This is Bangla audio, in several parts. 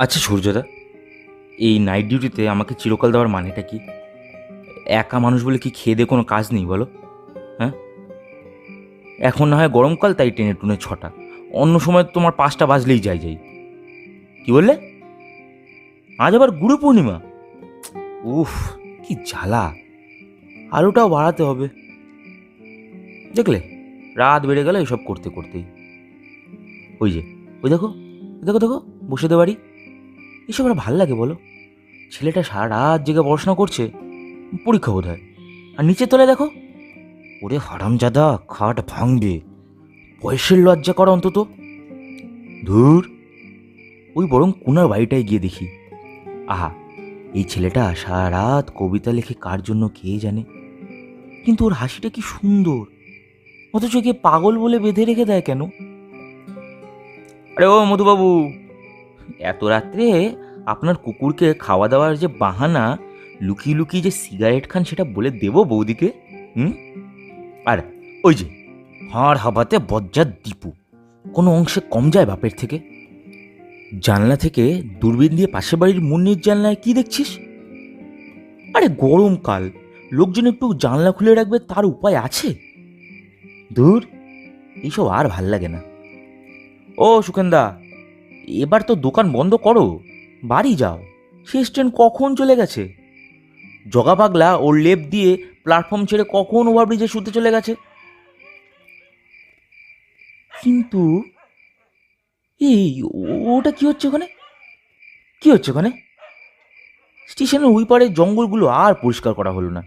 আচ্ছা সূর্যদা, এই নাইট ডিউটিতে আমাকে চিরকাল দেওয়ার মানেটা কি? একা মানুষ বলে কি খেয়ে দিয়ে কোনো কাজ নেই বলো? হ্যাঁ, এখন না হয় গরমকাল তাই টেনে টুনে ছটা, অন্য সময় তোমার 5টা বাজলেই যাই যাই। কি বললে? আজ আবার গুরু পূর্ণিমা? উফ, কি জ্বালা! আলুটাও বাড়াতে হবে। দেখলে, রাত বেড়ে গেল এসব করতে করতেই। ওই যে, ওই দেখো, দেখো দেখো, বসে দে বাড়ি। এসব আর ভাল লাগে বলো? ছেলেটা সারা রাত জেগে পড়াশোনা করছে, পরীক্ষা বোধ হয়, আর নিচের তলায় দেখো। ওরে হারামজাদা, খাট ভাঙবে, বয়সের লজ্জা করা অন্তত। ধুর, ওই বরং কুনার বাড়িটায় গিয়ে দেখি। আহা, এই ছেলেটা সারা রাত কবিতা লেখে কার জন্য কে জানে, কিন্তু ওর হাসিটা কি সুন্দর, অথচ কে পাগল বলে বেঁধে রেখে দেয় কেন? আরে ও মধুবাবু, এত রাত্রে আপনার কুকুরকে খাওয়া দাওয়ার যে বাহানা, লুকিয়ে লুকিয়ে যে সিগারেট খান সেটা বলে দেবো বৌদিকে? হুম? আর ওই যে হাড় হাবাতে বজ্জাত দীপু, কোনো অংশে কম যায় বাপের থেকে? জানলা থেকে দূরবীন দিয়ে পাশের বাড়ির মুন্নির জানলায় কি দেখছিস? আরে গরমকাল, লোকজন একটু জানলা খুলে রাখবে তার উপায় আছে? দূর, এইসব আর ভাল লাগে না। ও সুখেন্দা, এবার তো দোকান বন্ধ করো, বাড়ি যাও। শেষ ট্রেন কখন চলে গেছে? জগা পাগলা ওর লেপ দিয়ে প্ল্যাটফর্ম ছেড়ে কখন ওভারব্রিজে শুতে চলে গেছে। কিন্তু এই, ওটা কি হচ্ছে ওখানে? কি হচ্ছে ওখানে? স্টেশনের ওই পারে জঙ্গলগুলো আর পরিষ্কার করা হলো না,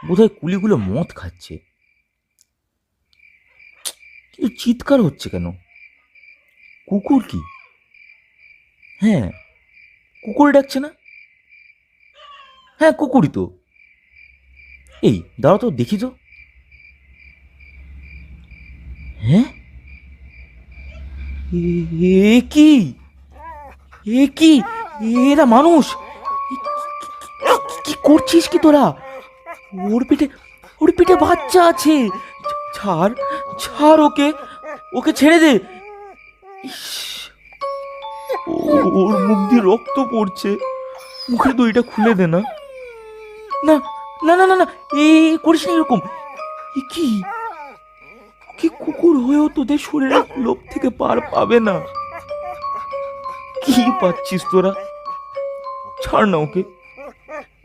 বোধহয় কুলিগুলো মদ খাচ্ছে। কিন্তু চিৎকার হচ্ছে কেন? কুকুর কি? হ্যাঁ, কুকুর ডাকছে না? হ্যাঁ, কুকুরই তো। এই দাঁড়াও তো, দেখি তো। হ্যাঁ, এ কি? এ কি? এরা মানুষ? কি করছিস কি তোরা? ওর পিঠে, ওর পিঠে বাচ্চা আছে। ছাড়, ছাড় ওকে, ওকে ছেড়ে দে। ইস, ওর মুখ দিয়ে রক্ত পড়ছে, মুখের দইটা খুলে দে না। না, না না না না, করিস না এরকম। এ কি? কি কুকুর হয়েও তোদের শরীরের লোভ থেকে পার পাবে না? কি পাচ্ছিস তোরা? ছাড় না ওকে।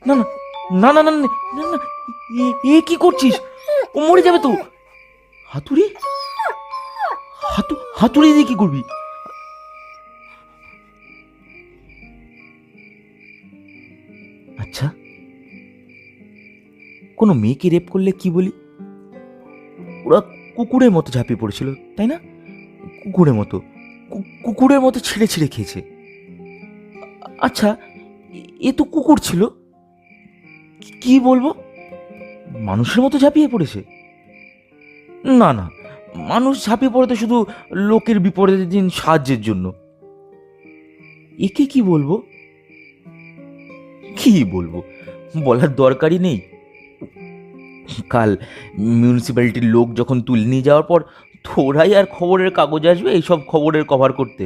না না, না না না না না না, কি করছিস? ও মরে যাবে তো। হাতুড়ি, হাতুড়ি দিয়ে কি করবি? আচ্ছা, কোনো মেয়েকে রেপ করলে কি বলি? ওরা কুকুরের মতো ঝাঁপিয়ে পড়েছিল, তাই না? কুকুরের মতো, কুকুরের মতো ছিঁড়ে ছিঁড়ে খেয়েছে। আচ্ছা, এ তো কুকুর ছিল, কি বলবো? মানুষের মতো ঝাঁপিয়ে পড়েছে? না না, মানুষ ঝাঁপিয়ে পড়ে তো শুধু লোকের বিপরীতের দিন সাহায্যের জন্য। একে কি বলবো? কি বলবো, বলার দরকারই নেই। কাল মিউনিসিপ্যালিটির লোক যখন তুলে নিয়ে যাওয়ার পর তোরাই আর খবরের কাগজ আসবে এইসব খবরের কভার করতে?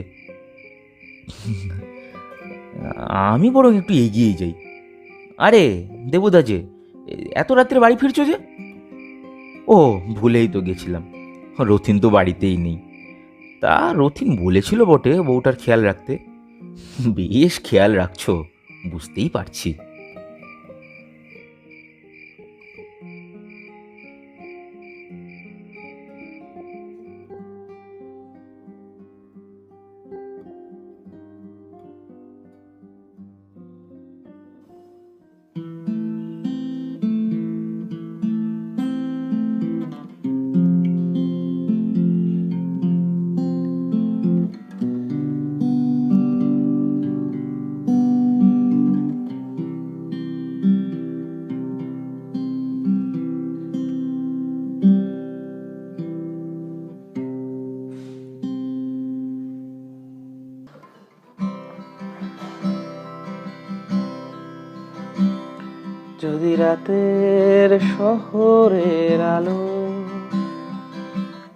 আমি বরং একটু এগিয়েই যাই। আরে দেবুদা যে, এত রাত্রে বাড়ি ফিরছো যে? ও, ভুলেই তো গেছিলাম, রথিন তো বাড়িতেই নেই। তা রথিন বলেছিল বটে বউটার খেয়াল রাখতে। বেশ খেয়াল রাখছো, বুঝতেই পারছি। যদি রাতের শহরের আলো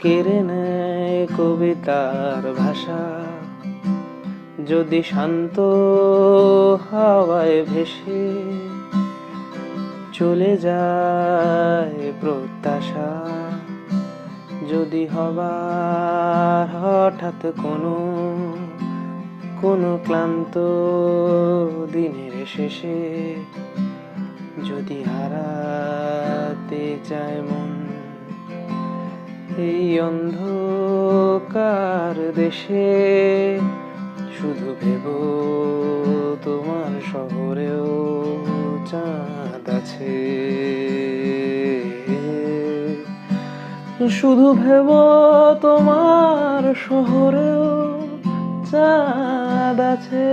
কেড়ে নেয় কবিতার ভাষা, যদি শান্ত হাওয়ায় ভেসে চলে যায় প্রত্যাশা, যদি হবার হঠাৎ কোনো ক্লান্ত দিনের শেষে, যদি হারাতে চায় মন এই অন্ধকার দেশে, শুধু ভেবো তোমার শহরেও চাঁদ আছে। শুধু ভেবো তোমার শহরেও চাঁদ আছে।